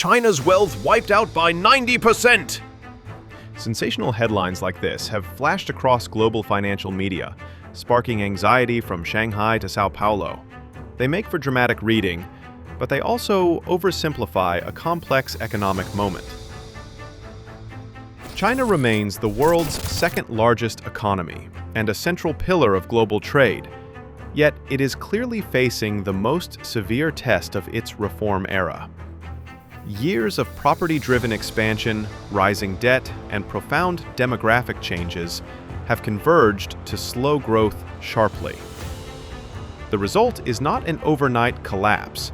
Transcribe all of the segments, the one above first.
China's wealth wiped out by 90%! Sensational headlines like this have flashed across global financial media, sparking anxiety from Shanghai to Sao Paulo. They make for dramatic reading, but they also oversimplify a complex economic moment. China remains the world's second-largest economy and a central pillar of global trade, yet it is clearly facing the most severe test of its reform era. Years of property-driven expansion, rising debt, and profound demographic changes have converged to slow growth sharply. The result is not an overnight collapse,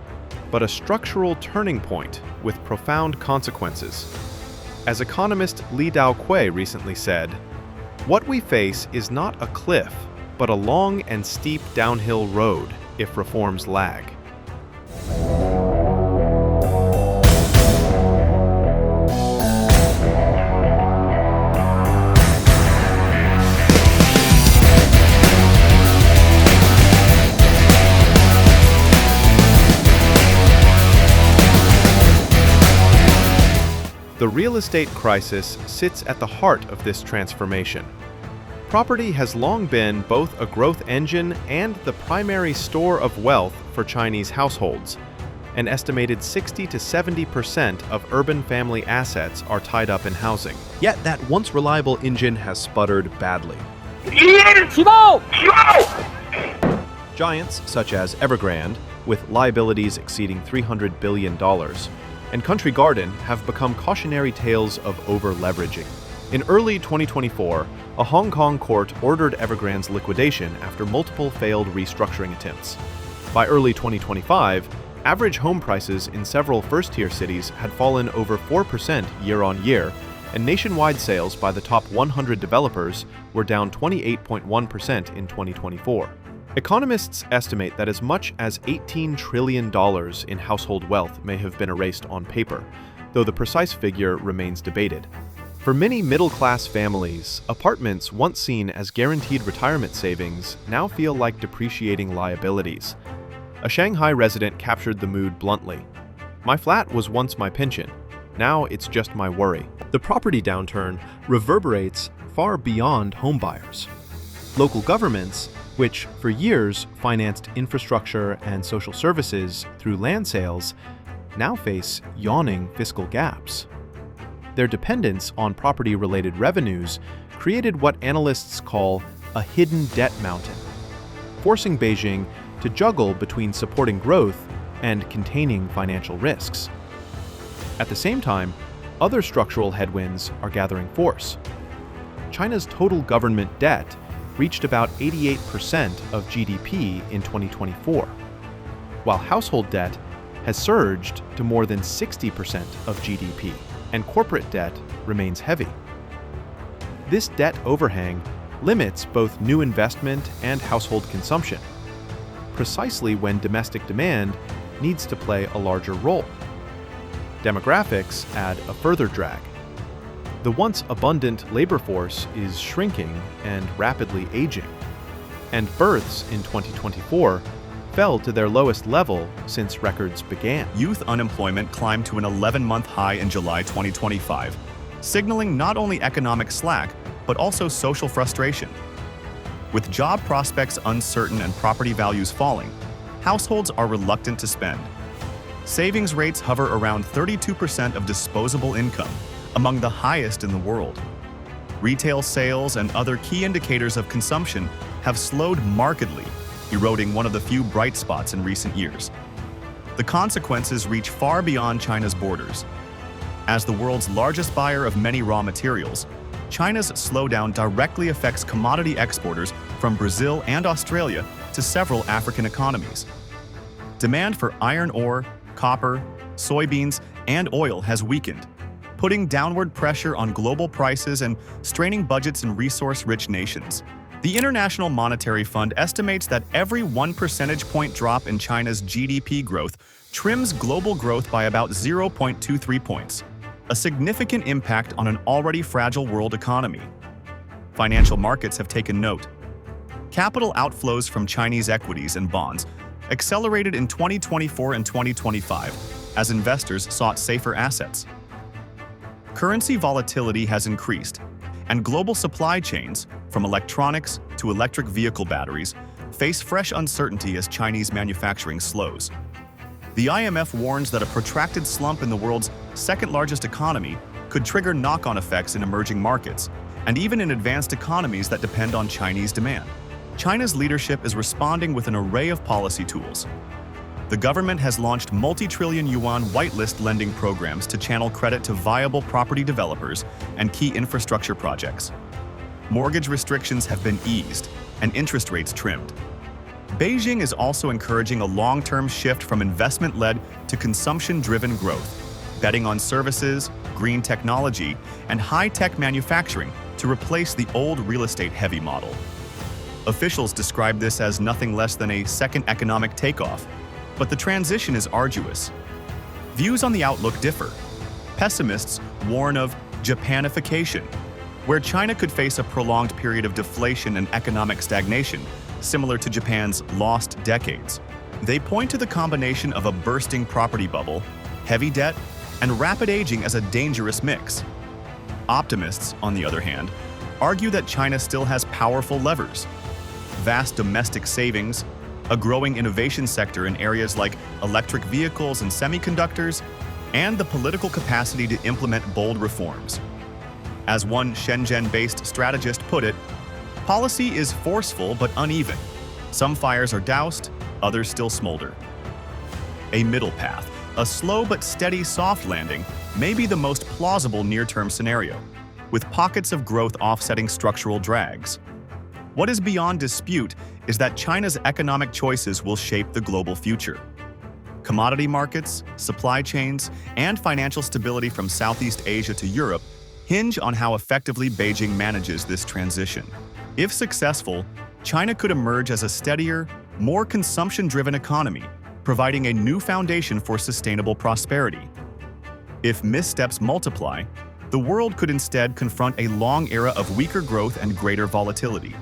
but a structural turning point with profound consequences. As economist Li Daoquei recently said, "What we face is not a cliff, but a long and steep downhill road if reforms lag." The real estate crisis sits at the heart of this transformation. Property has long been both a growth engine and the primary store of wealth for Chinese households. An estimated 60 to 70% of urban family assets are tied up in housing. Yet that once reliable engine has sputtered badly. Giants such as Evergrande, with liabilities exceeding $300 billion, and Country Garden have become cautionary tales of over-leveraging. In early 2024, a Hong Kong court ordered Evergrande's liquidation after multiple failed restructuring attempts. By early 2025, average home prices in several first-tier cities had fallen over 4% year-on-year, and nationwide sales by the top 100 developers were down 28.1% in 2024. Economists estimate that as much as $18 trillion in household wealth may have been erased on paper, though the precise figure remains debated. For many middle-class families, apartments once seen as guaranteed retirement savings now feel like depreciating liabilities. A Shanghai resident captured the mood bluntly. "My flat was once my pension. Now it's just my worry." The property downturn reverberates far beyond homebuyers. Local governments, which for years financed infrastructure and social services through land sales, now face yawning fiscal gaps. Their dependence on property-related revenues created what analysts call a hidden debt mountain, forcing Beijing to juggle between supporting growth and containing financial risks. At the same time, other structural headwinds are gathering force. China's total government debt reached about 88% of GDP in 2024, while household debt has surged to more than 60% of GDP, and corporate debt remains heavy. This debt overhang limits both new investment and household consumption, precisely when domestic demand needs to play a larger role. Demographics add a further drag. The once abundant labor force is shrinking and rapidly aging, and births in 2024 fell to their lowest level since records began. Youth unemployment climbed to an 11-month high in July 2025, signaling not only economic slack, but also social frustration. With job prospects uncertain and property values falling, households are reluctant to spend. Savings rates hover around 32% of disposable income, among the highest in the world. Retail sales and other key indicators of consumption have slowed markedly, eroding one of the few bright spots in recent years. The consequences reach far beyond China's borders. As the world's largest buyer of many raw materials, China's slowdown directly affects commodity exporters from Brazil and Australia to several African economies. Demand for iron ore, copper, soybeans, and oil has weakened, putting downward pressure on global prices and straining budgets in resource-rich nations. The International Monetary Fund estimates that every 1 percentage point drop in China's GDP growth trims global growth by about 0.23 points, a significant impact on an already fragile world economy. Financial markets have taken note. Capital outflows from Chinese equities and bonds accelerated in 2024 and 2025, as investors sought safer assets. Currency volatility has increased, and global supply chains, from electronics to electric vehicle batteries, face fresh uncertainty as Chinese manufacturing slows. The IMF warns that a protracted slump in the world's second-largest economy could trigger knock-on effects in emerging markets, and even in advanced economies that depend on Chinese demand. China's leadership is responding with an array of policy tools. The government has launched multi-trillion yuan whitelist lending programs to channel credit to viable property developers and key infrastructure projects. Mortgage restrictions have been eased and interest rates trimmed. Beijing is also encouraging a long-term shift from investment-led to consumption-driven growth, betting on services, green technology, and high-tech manufacturing to replace the old real estate-heavy model. Officials describe this as nothing less than a second economic takeoff, but the transition is arduous. Views on the outlook differ. Pessimists warn of Japanification, where China could face a prolonged period of deflation and economic stagnation, similar to Japan's lost decades. They point to the combination of a bursting property bubble, heavy debt, and rapid aging as a dangerous mix. Optimists, on the other hand, argue that China still has powerful levers: vast domestic savings, a growing innovation sector in areas like electric vehicles and semiconductors, and the political capacity to implement bold reforms. As one Shenzhen-based strategist put it, policy is forceful but uneven. Some fires are doused, others still smolder. A middle path, a slow but steady soft landing, may be the most plausible near-term scenario, with pockets of growth offsetting structural drags. What is beyond dispute is that China's economic choices will shape the global future. Commodity markets, supply chains, and financial stability from Southeast Asia to Europe hinge on how effectively Beijing manages this transition. If successful, China could emerge as a steadier, more consumption-driven economy, providing a new foundation for sustainable prosperity. If missteps multiply, the world could instead confront a long era of weaker growth and greater volatility.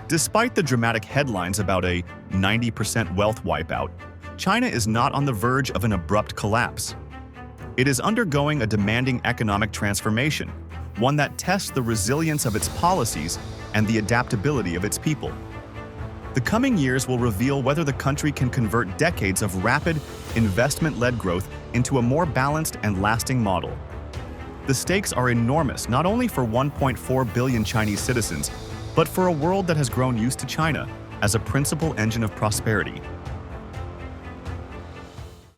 Despite the dramatic headlines about a 90% wealth wipeout, China is not on the verge of an abrupt collapse. It is undergoing a demanding economic transformation, one that tests the resilience of its policies and the adaptability of its people. The coming years will reveal whether the country can convert decades of rapid, investment-led growth into a more balanced and lasting model. The stakes are enormous, not only for 1.4 billion Chinese citizens, but for a world that has grown used to China as a principal engine of prosperity.